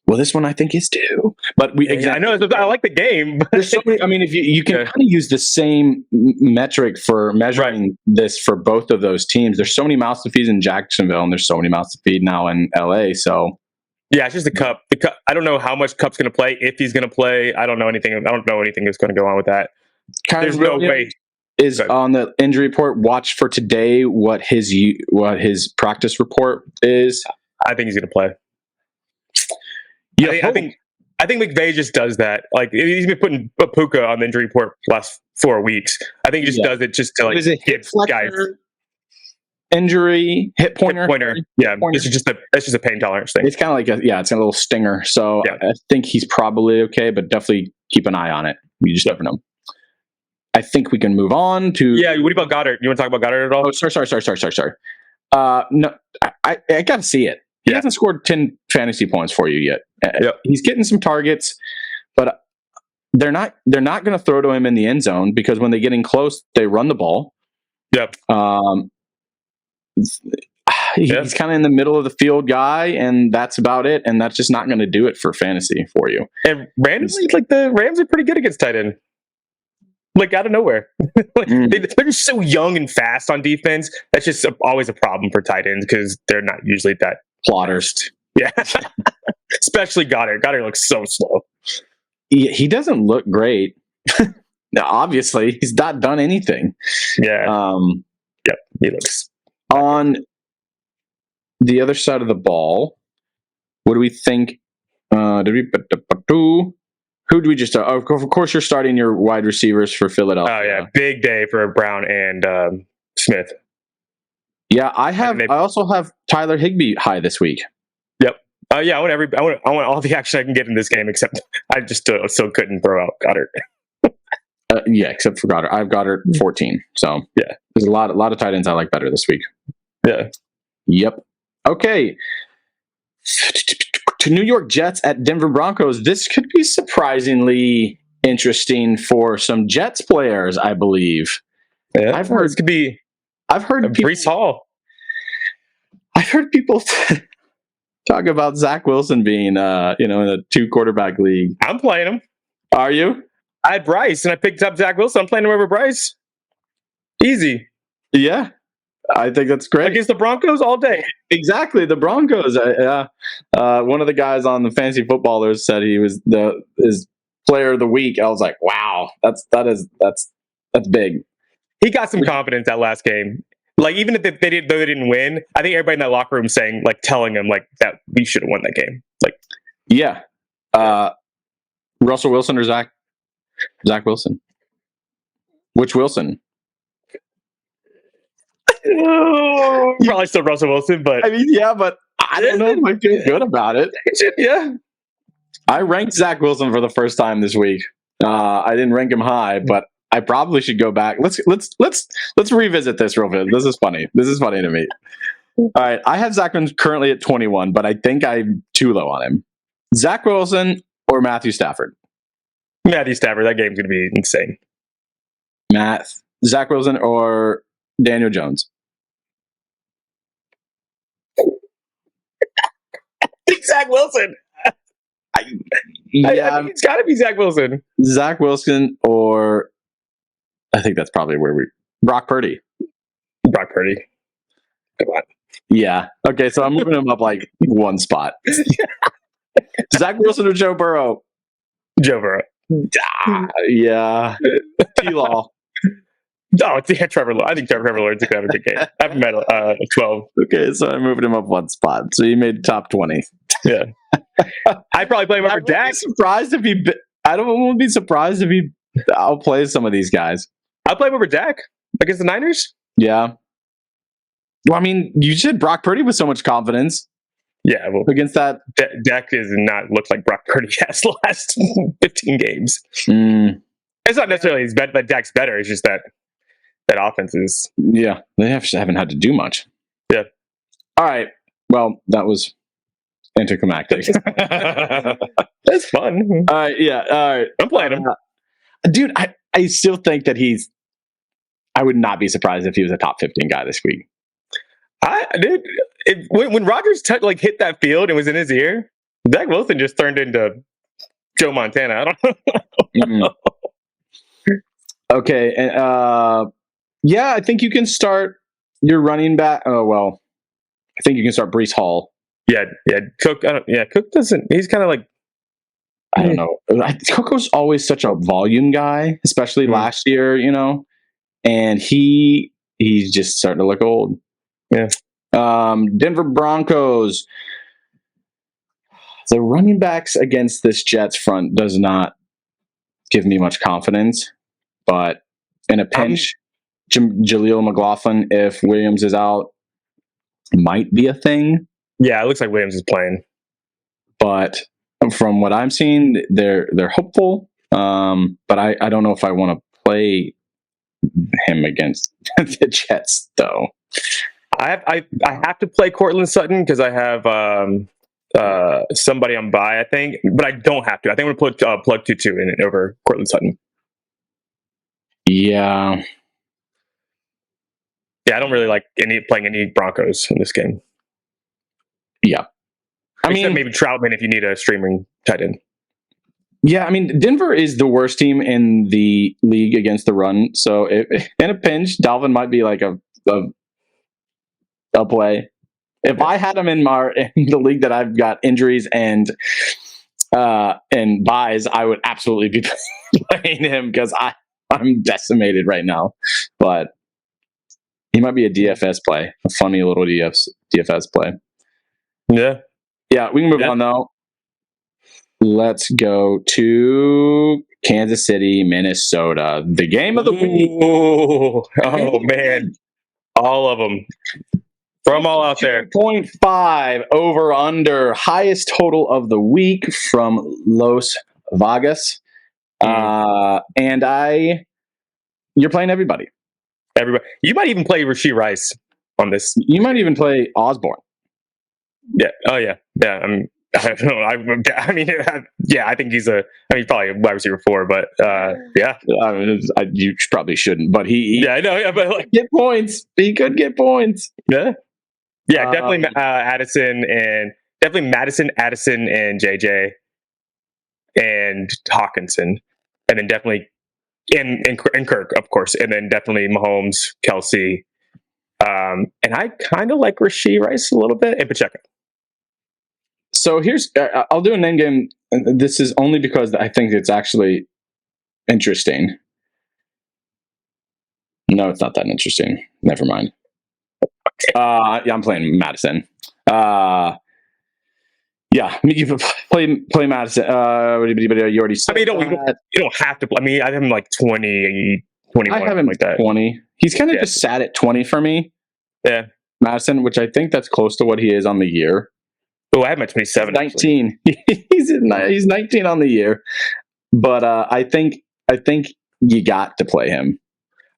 Well, this one I think is too. But I know I like the game. There's so many, I mean, if you can kind of use the same metric for measuring this for both of those teams. There's so many mouths to feed in Jacksonville, and there's so many mouths to feed now in LA. So yeah, it's just the Cup. I don't know how much Cup's going to play, if he's going to play. I don't know anything that's going to go on with that. There's no way. Is on the injury report. Watch for today what his practice report is. I think he's going to play. Yeah, I think McVay just does that. Like he's been putting Puka on the injury report last 4 weeks. I think he just does it just to like hit guys. Injury, hip pointer. Yeah, it's just a pain tolerance thing. It's kind of like it's a little stinger. So I think he's probably okay, but definitely keep an eye on it. You just never know. I think we can move on to. Yeah, what about Goddard? You want to talk about Goddard at all? Oh, sorry. No, I got to see it. He hasn't scored 10 fantasy points for you yet. He's getting some targets, but they're not going to throw to him in the end zone because when they get in close, they run the ball. Yep. He's kind of in the middle of the field guy, and that's about it. And that's just not going to do it for fantasy for you. And randomly, like the Rams are pretty good against tight end. Like out of nowhere. They're just so young and fast on defense. That's just always a problem for tight ends because they're not usually that plotters. Yeah. Especially Goddard. Goddard looks so slow. He doesn't look great. Now, obviously, he's not done anything. Yeah. He looks. On the other side of the ball, what do we think? Who do we just? Of course, you're starting your wide receivers for Philadelphia. Oh yeah, big day for Brown and Smith. Yeah, I also have Tyler Higbee high this week. Yep. I want all the action I can get in this game, except I just still couldn't throw out Goddard. Except for Goddard. I've Goddard 14. So yeah, there's a lot of tight ends I like better this week. Yeah. Yep. Okay. To New York Jets at Denver Broncos. This could be surprisingly interesting for some Jets players, I believe. Yeah, I've heard people, Breece Hall. I've heard people talk about Zach Wilson being, in a 2-quarterback league. I'm playing him. Are you? I had Bryce, and I picked up Zach Wilson. I'm playing him over Bryce. Easy. Yeah. I think that's great. Against the Broncos all day. Exactly, the Broncos. One of the guys on the Fantasy Footballers said he was his player of the week. I was like, wow, that's big. He got some confidence that last game. Like even if they didn't win, I think everybody in that locker room saying like telling them like that we should have won that game. Like Yeah. Russell Wilson or Zach Wilson? Which Wilson? Probably still Russell Wilson, but I mean, yeah, but I don't know if I feel good about it. yeah. I ranked Zach Wilson for the first time this week. I didn't rank him high, but I probably should go back. Let's revisit this real bit. This is funny. This is funny to me. All right, I have Zach Wilson currently at 21, but I think I'm too low on him. Zach Wilson or Matthew Stafford? Matthew Stafford, that game's gonna be insane. Zach Wilson or Daniel Jones? Zach Wilson. Yeah, It's got to be Zach Wilson. Zach Wilson or I think that's probably where Brock Purdy. Brock Purdy. Come on. Yeah. Okay, so I'm moving him up like one spot. Zach Wilson or Joe Burrow? Joe Burrow. Yeah. T-Law. Oh, yeah, Trevor Lawrence. I think Trevor Lawrence is going to have a good game. I have him at 12. Okay, so I moved him up one spot. So he made top 20. Yeah. I'd probably play him over Dak. I don't want to be surprised if he outplays some of these guys. I'll play him over Dak against the Niners. Yeah. Well, I mean, you said Brock Purdy with so much confidence. Yeah, well, Against that. Dak does not look like Brock Purdy has the last 15 games. Mm, It's not necessarily that Dak's better. It's just that offense is. yeah, they haven't had to do much. Yeah. All right. Well, that was anticlimactic. That's fun. All right. Yeah. All right. I'm playing him. Dude, I still think that I would not be surprised if he was a top 15 guy this week. Dude, when Rodgers hit that field and was in his ear, Zach Wilson just turned into Joe Montana. I don't know. Okay. And yeah, I think you can start your running back. Oh, well, I think you can start Breece Hall. Yeah. Cook. Cook doesn't. He's kind of like. I don't know. Cook was always such a volume guy, especially last year, and he's just starting to look old. Yeah. Denver Broncos. The running backs against this Jets front does not give me much confidence, but in a pinch, Jaleel McLaughlin, if Williams is out, might be a thing. Yeah, it looks like Williams is playing, but from what I'm seeing, they're hopeful. But I don't know if I want to play him against the Jets, though. I have to play Cortland Sutton because I have somebody on bye, I think, but I don't have to. I think I'm going to put plug Tutu in it over Cortland Sutton. Yeah. Yeah, I don't really like playing any Broncos in this game. Yeah. I mean, maybe Troutman if you need a streaming tight end. Yeah, I mean, Denver is the worst team in the league against the run. So in a pinch, Dalvin might be like a play. If I had him in the league that I've got injuries and buys, I would absolutely be playing him because I'm decimated right now. But he might be a DFS play, a funny little DFS play. Yeah. Yeah, we can move on though. Let's go to Kansas City, Minnesota. The game of the week. Oh man. All of them. Throw them all out there. 2.5 over under. Highest total of the week from Los Vegas. And you're playing everybody. Everybody. You might even play Rashee Rice on this. You might even play Osborne. Yeah. Oh yeah. Yeah. I don't know. I think he's probably a wide receiver 4, but yeah. You probably shouldn't, but he yeah, I know. Yeah, but get points. He could get points. Yeah. Yeah, definitely Madison, Addison, and JJ, and Hawkinson, and then definitely and Kirk, of course, and then definitely Mahomes, Kelsey, and I kind of like Rashee Rice a little bit, and Pacheco. So here's I'll do a name game. This is only because I think it's actually interesting. No, it's not that interesting. Never mind. Yeah, I'm playing Madison. Yeah, you play Madison. You already said I mean, you don't have to. I mean, I have him like 20, 21, I have him like that. 20. He's kind of Yeah. just sat at 20 for me. Yeah. Madison, which I think that's close to what he is on the year. Oh, I have him at 27. 19. He's 19 on the year. But I think you got to play him.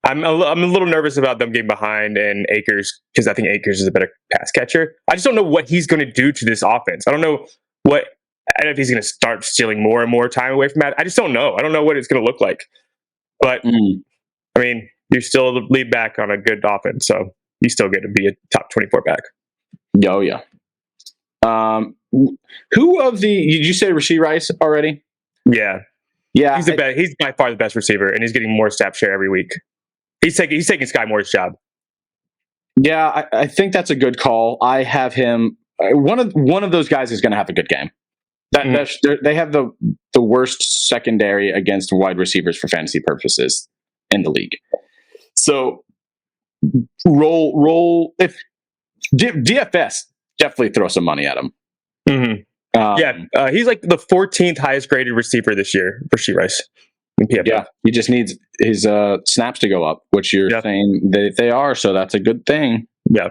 I'm a little nervous about them getting behind and Akers because I think Akers is a better pass catcher. I just don't know what he's going to do to this offense. I don't know if he's going to start stealing more and more time away from that. I just don't know. I don't know what it's going to look like. But I mean, you're still the lead back on a good offense, so you still get to be a top 24 back. Oh yeah. Who of the? Did you say Rashee Rice already? Yeah. Yeah, He's by far the best receiver, and he's getting more snap share every week. He's taking Sky Moore's job. Yeah, I think that's a good call. I have him. One of those guys is going to have a good game. They have the worst secondary against wide receivers for fantasy purposes in the league. So roll if DFS definitely throw some money at him. Mm-hmm. He's like the 14th highest graded receiver this year for Rashee Rice. Yeah, he just needs his snaps to go up, which you're saying that they are, so that's a good thing. Yeah.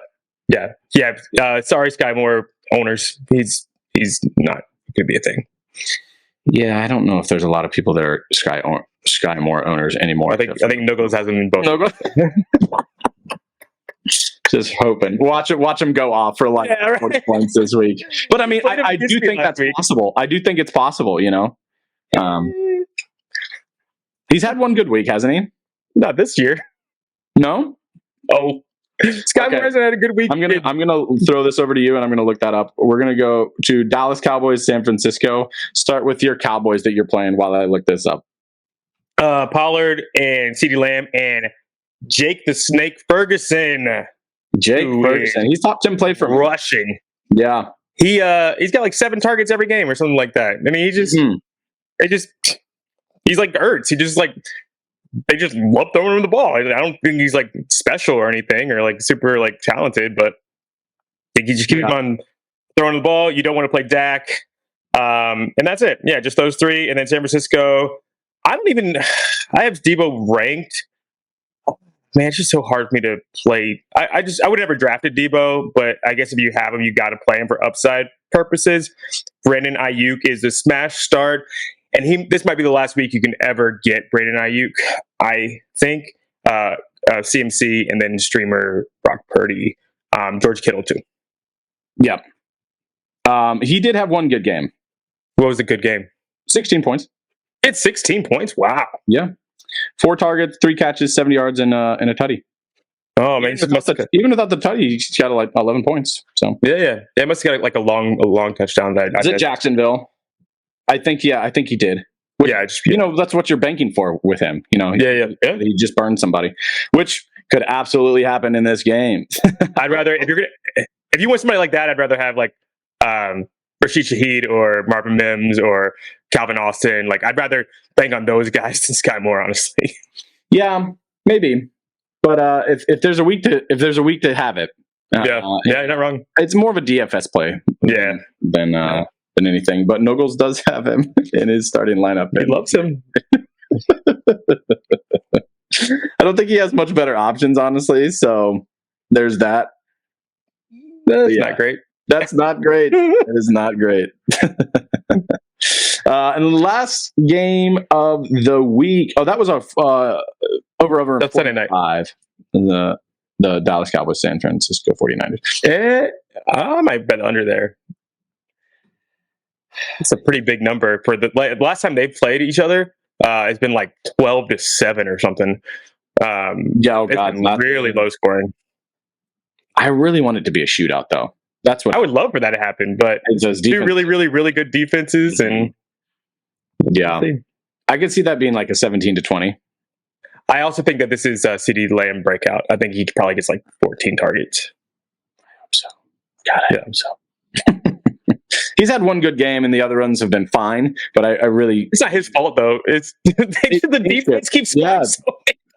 Sorry, Sky Moore owners, he's not going to be a thing. Yeah, I don't know if there's a lot of people that are Sky Moore owners anymore. I think Nuggles has them in both. Just hoping. Watch him go off for 40 points this week. But I mean, I do think that's possible. I do think it's possible. He's had one good week, hasn't he? Not this year. No. Oh, Sky Moore hasn't had a good week. I'm gonna throw this over to you, and I'm gonna look that up. We're gonna go to Dallas Cowboys, San Francisco. Start with your Cowboys that you're playing while I look this up. Pollard and CeeDee Lamb and Jake the Snake Ferguson. Ferguson. He's top 10 play for rushing. Yeah. He's got like 7 targets every game or something like that. I mean, he's like Ertz. They just love throwing him the ball. I don't think he's like special or anything or like super like talented, but you just keep on throwing the ball. You don't want to play Dak. And that's it. Yeah, just those 3. And then San Francisco. I have Debo ranked. Man, it's just so hard for me to play. I would never drafted Debo, but I guess if you have him, you got to play him for upside purposes. Brandon Ayuk is the smash start, and this might be the last week you can ever get Brandon Ayuk. I think CMC and then streamer Brock Purdy, George Kittle too. Yep. He did have one good game. What was a good game? 16 points. It's 16 points. Wow. Yeah. 4 targets, 3 catches, 70 yards, and a tutty. Oh man! Even without the tutty, he got like 11 points. So yeah. It must have got like a long touchdown. Is it Jacksonville? I think he did. That's what you're banking for with him. He just burned somebody, which could absolutely happen in this game. I'd rather if you want somebody like that, I'd rather have like Rashid Shaheed or Marvin Mims or Calvin Austin. Like I'd rather bank on those guys than Sky Moore, honestly. Yeah, maybe. But if there's a week to have it, you're not wrong. It's more of a DFS play, than anything. But Nuggles does have him in his starting lineup. He loves him. I don't think he has much better options, honestly. So there's that. That's not great. That's not great. It is not great. And the last game of the week. Oh, that was our over. That's Sunday night. 5. The Dallas Cowboys, San Francisco 49ers. I might bet under there. It's a pretty big number for the last time they played each other. It's been like 12-7 or something. It's really low scoring. I really want it to be a shootout, though. That's what I would love for that to happen. But two really, really, really good defenses, and I could see that being like a 17-20. I also think that this is a CeeDee Lamb breakout. I think he probably gets like 14 targets. I hope so. God, I hope so. He's had one good game, and the other runs have been fine. But I really, it's not his fault though. It's the defense keeps scoring.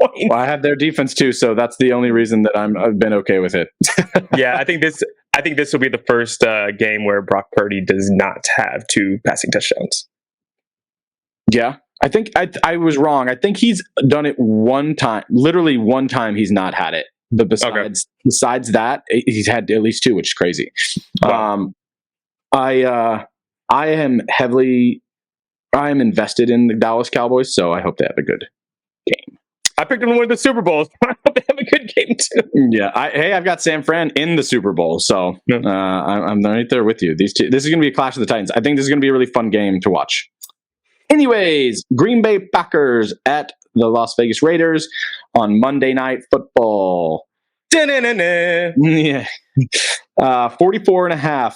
points. Well, I have their defense too, so that's the only reason that I've been okay with it. Yeah, I think this will be the first game where Brock Purdy does not have 2 passing touchdowns. Yeah, I think I was wrong. I think he's done it one time, literally one time. He's not had it, but besides that, he's had at least 2, which is crazy. Wow. I am invested in the Dallas Cowboys, so I hope they have a good game. I picked them to win the Super Bowl. I hope they have a good game too. Yeah, I've got San Fran in the Super Bowl, so I'm right there with you. This is going to be a clash of the Titans. I think this is going to be a really fun game to watch. Anyways, Green Bay Packers at the Las Vegas Raiders on Monday Night Football. Yeah, 44.5.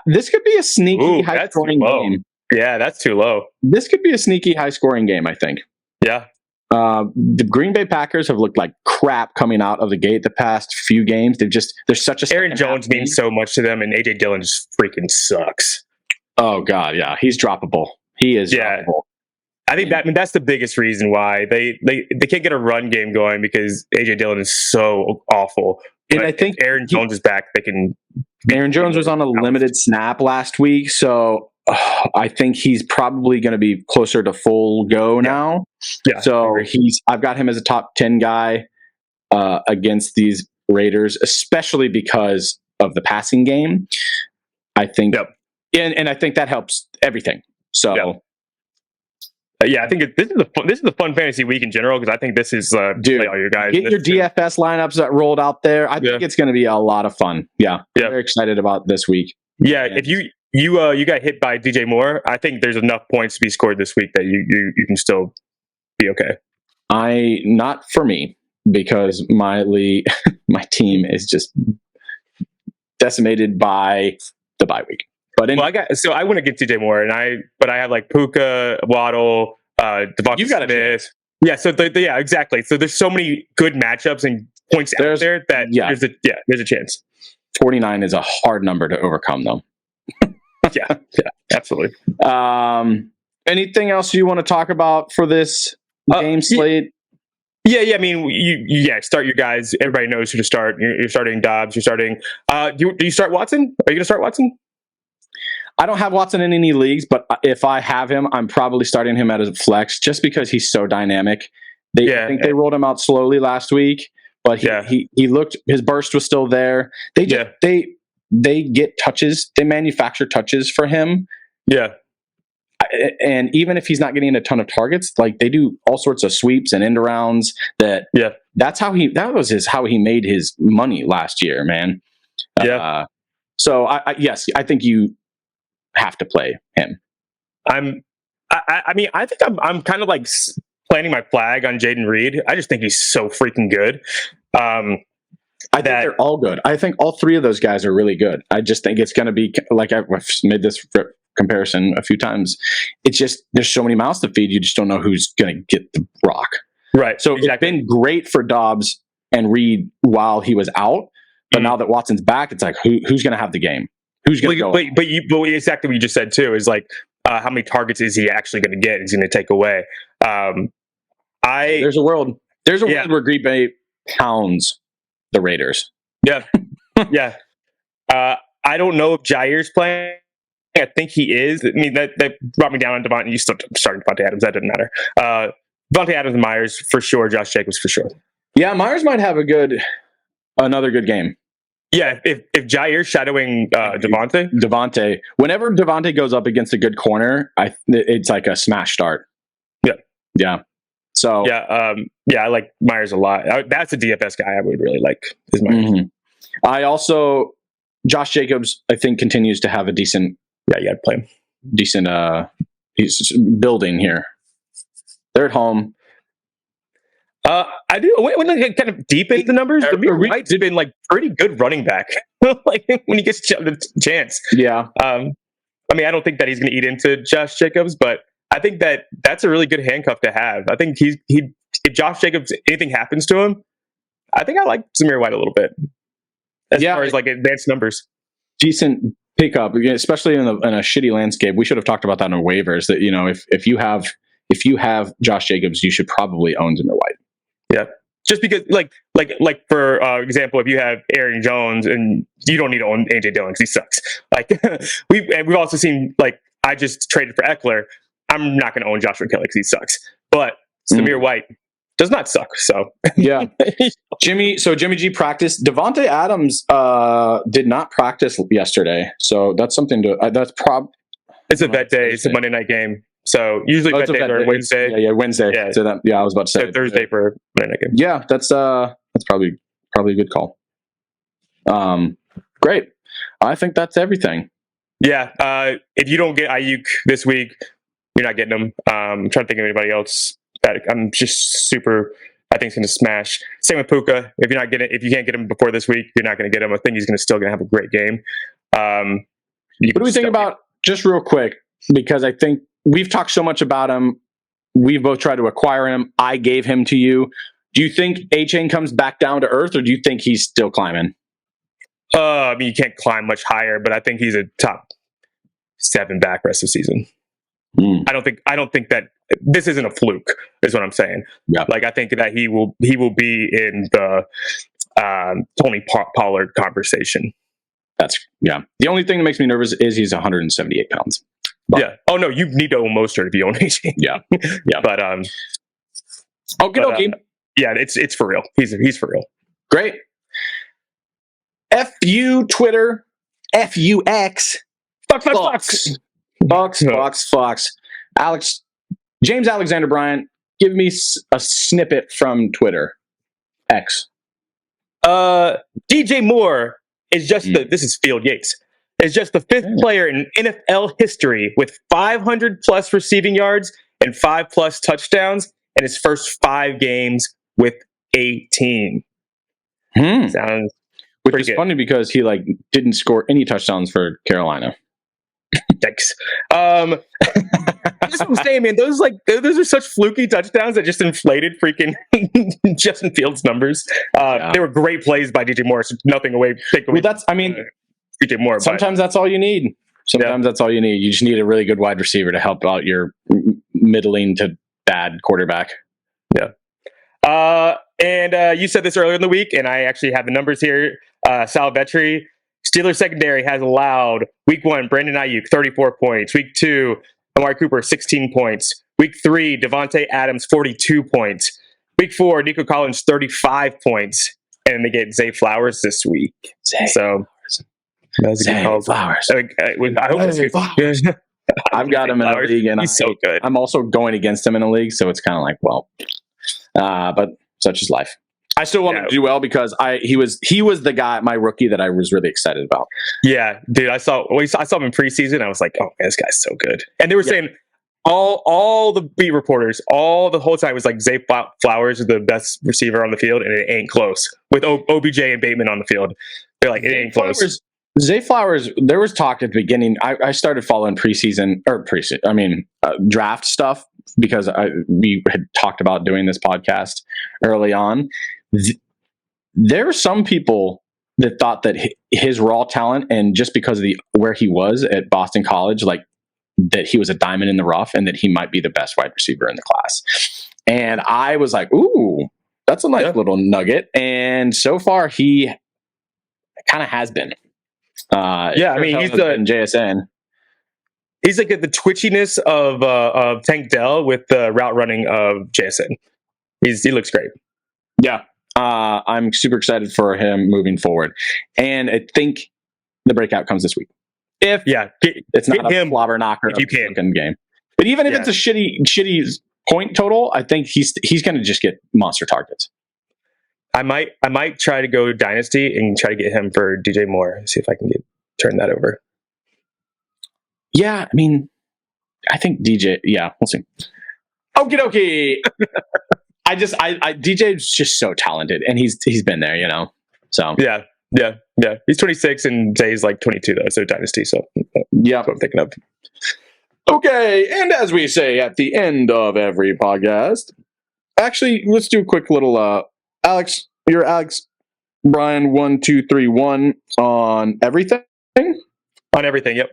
This could be a sneaky high-scoring game. Yeah, that's too low. This could be a sneaky high-scoring game, I think. Yeah. The Green Bay Packers have looked like crap coming out of the gate the past few games. There's such a Aaron Jones means so much to them, and AJ Dillon just freaking sucks. Oh God, yeah, he's droppable. He is droppable. I think that's the biggest reason why they can't get a run game going because AJ Dillon is so awful. And I think Aaron Jones is back. They can. Aaron Jones was on a limited snap last week, so I think he's probably going to be closer to full go now. Yeah. So I've got him as a top 10 guy against these Raiders, especially because of the passing game. I think, and I think that helps everything. So, yeah, I think this is a fun fantasy week in general because I think this is dude, all your guys. Get your DFS lineups that rolled out there. I think it's going to be a lot of fun. Yeah, very excited about this week. Yeah, if you got hit by DJ Moore, I think there's enough points to be scored this week that you can still be okay. Not for me because my team is just decimated by the bye week. But I went against DJ Moore, but I have like Puka, Waddle, Devonta Smith. Yeah, so yeah, exactly. So there's so many good matchups and points out there that there's a chance. 49 is a hard number to overcome, though. yeah, absolutely. Anything else you want to talk about for this game slate? Yeah. I mean, you start your guys. Everybody knows who to start. You're starting Dobbs. You're starting. Do you start Watson? Are you going to start Watson? I don't have Watson in any leagues, but if I have him, I'm probably starting him as a flex just because he's so dynamic. I think they rolled him out slowly last week, but he looked, his burst was still there. They get touches. They manufacture touches for him. Yeah. And even if he's not getting a ton of targets, like they do all sorts of sweeps and end arounds that's how he made his money last year, man. So I think you have to play him. I mean, I think I'm kind of like planting my flag on Jaden Reed. I just think he's so freaking good. I think they're all good. I think all 3 of those guys are really good. I just think it's going to be like I've made this comparison a few times. It's just there's so many mouths to feed. You just don't know who's going to get the rock. Right. So It's been great for Dobbs and Reed while he was out, but now that Watson's back, it's like who's going to have the game? Who's going to go? But exactly what you just said too is like how many targets is he actually going to get? He's going to take away. There's a world where Green Bay pounds the Raiders. Yeah, yeah. I don't know if Jair's playing. I think he is. I mean that brought me down on Devontae. You still starting Devontae Adams. That doesn't matter. Devontae Adams and Myers for sure. Josh Jacobs for sure. Yeah, Myers might have another good game. Yeah, if Jair's shadowing Devontae, whenever Devontae goes up against a good corner, it's like a smash start. Yeah. So I like Myers a lot. That's a DFS guy I would really like. Is Myers. Josh Jacobs, I think, continues to have a decent. Yeah, you got to play him. Decent. He's building here. They're at home. I do. When I get kind of deep into the numbers, Zamir White's been like pretty good running back. Like when he gets the chance. Yeah. I mean, I don't think that he's going to eat into Josh Jacobs, but I think that's a really good handcuff to have. I think if Josh Jacobs, anything happens to him, I think I like Zamir White a little bit as far as like advanced numbers. Decent pickup, especially in a shitty landscape. We should have talked about that on waivers. That if you have Josh Jacobs, you should probably own Zamir White. Just because, like for example, if you have Aaron Jones and you don't need to own AJ Dillon because he sucks. Like we've also seen, like, I just traded for Eckler. I'm not going to own Joshua Kelly because he sucks. But Samir White does not suck. So yeah, Jimmy G practiced. Devontae Adams did not practice yesterday, so that's something to. It's a vet day. It's a Monday night game. So usually vet days are Wednesday. Yeah, Wednesday. Yeah. So that, I was about to say Thursday for Monday night game. Yeah, that's probably a good call. Great. I think that's everything. Yeah. If you don't get Ayuk this week, you're not getting him. I'm trying to think of anybody else that I'm just super. I think it's going to smash. Same with Puka. If you can't get him before this week, you're not going to get him. I think he's still going to have a great game. What do we think about, just real quick, because I think we've talked so much about him. We've both tried to acquire him. I gave him to you. Do you think A-Chain comes back down to earth, or do you think he's still climbing? I mean, you can't climb much higher, but I think he's a top 7 back rest of the season. I don't think that this isn't a fluke, is what I'm saying. Yeah. Like, I think that he will be in the Tony Pollard conversation. The only thing that makes me nervous is he's 178 pounds. But, yeah. Oh no, you need to own Mostert if you own AJ. Yeah. But okay. Yeah, it's for real. He's for real. Great. F you Twitter. F you X. Fox. James Alexander Bryant, give me a snippet from Twitter. X. DJ Moore is just this is Field Yates. Is just the 5th player in NFL history with 500 plus receiving yards and 5 plus touchdowns in his first 5 games with a team. Sounds which is funny because he didn't score any touchdowns for Carolina. Thanks. That's what I'm saying, man. Those are such fluky touchdowns that just inflated freaking Justin Fields' numbers. They were great plays by DJ Moore. So nothing away. Well, DJ Moore. Sometimes that's all you need. That's all you need. You just need a really good wide receiver to help out your middling to bad quarterback. Yeah. And you said this earlier in the week, and I actually have the numbers here. Sal Vetri, Steelers secondary has allowed week 1, Brandon Ayuk, 34 points. Week 2, Amari Cooper, 16 points. Week 3, Devontae Adams, 42 points. Week 4, Nico Collins, 35 points. And they get Zay Flowers this week. That's a good call. Flowers. I hope it's good. I've got him in a league, and he's so good. I'm also going against him in a league, so it's kind of like, but such is life. I still want him to do well because he was the guy, my rookie, that I was really excited about. Yeah, dude, I saw him in preseason. I was like, oh man, this guy's so good. And they were saying all the beat reporters, all the whole time was like Zay Flowers is the best receiver on the field, and it ain't close with OBJ and Bateman on the field. They're like, it ain't close. Zay Flowers, there was talk at the beginning. I started following draft stuff because we had talked about doing this podcast early on. There were some people that thought that his raw talent, and just because of where he was at Boston College, that he was a diamond in the rough and that he might be the best wide receiver in the class. And I was like, ooh, that's a nice little nugget. And so far, he kind of has been. I mean, he's in JSN. He's like the twitchiness of Tank Dell with the route running of JSN. He looks great. Yeah. I'm super excited for him moving forward. And I think the breakout comes this week. It's not a flobber knocker if you can game. But even if it's a shitty point total, I think he's going to just get monster targets. I might try to go Dynasty and try to get him for DJ Moore. See if I can turn that over. Yeah, I mean, I think DJ. Yeah, we'll see. Okie dokie. DJ's just so talented, and he's been there, So yeah. He's 26, and Zay's like 22 though. So Dynasty. So that's what I'm thinking of. Okay, and as we say at the end of every podcast, actually, let's do a quick little. Alex, you're Alex Brian 1231 on everything. On everything, yep.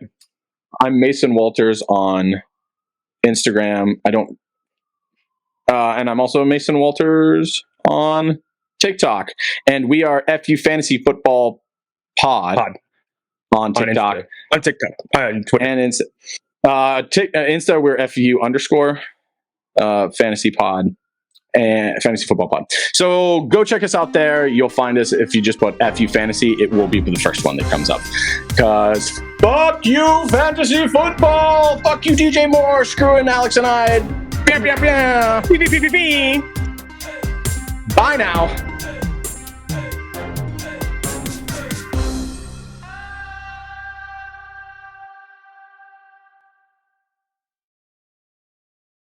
I'm Mason Walters on Instagram. I don't, and I'm also Mason Walters on TikTok. And we are FU Fantasy Football Pod. On TikTok. On TikTok. On Twitter. And Insta, we're FU _ Fantasy Pod. And Fantasy Football Pod. So go check us out there. You'll find us if you just put FU Fantasy. It will be the first one that comes up. Because fuck you, fantasy football. Fuck you, DJ Moore. Screwing Alex and I. Blah, blah, blah. Bye now.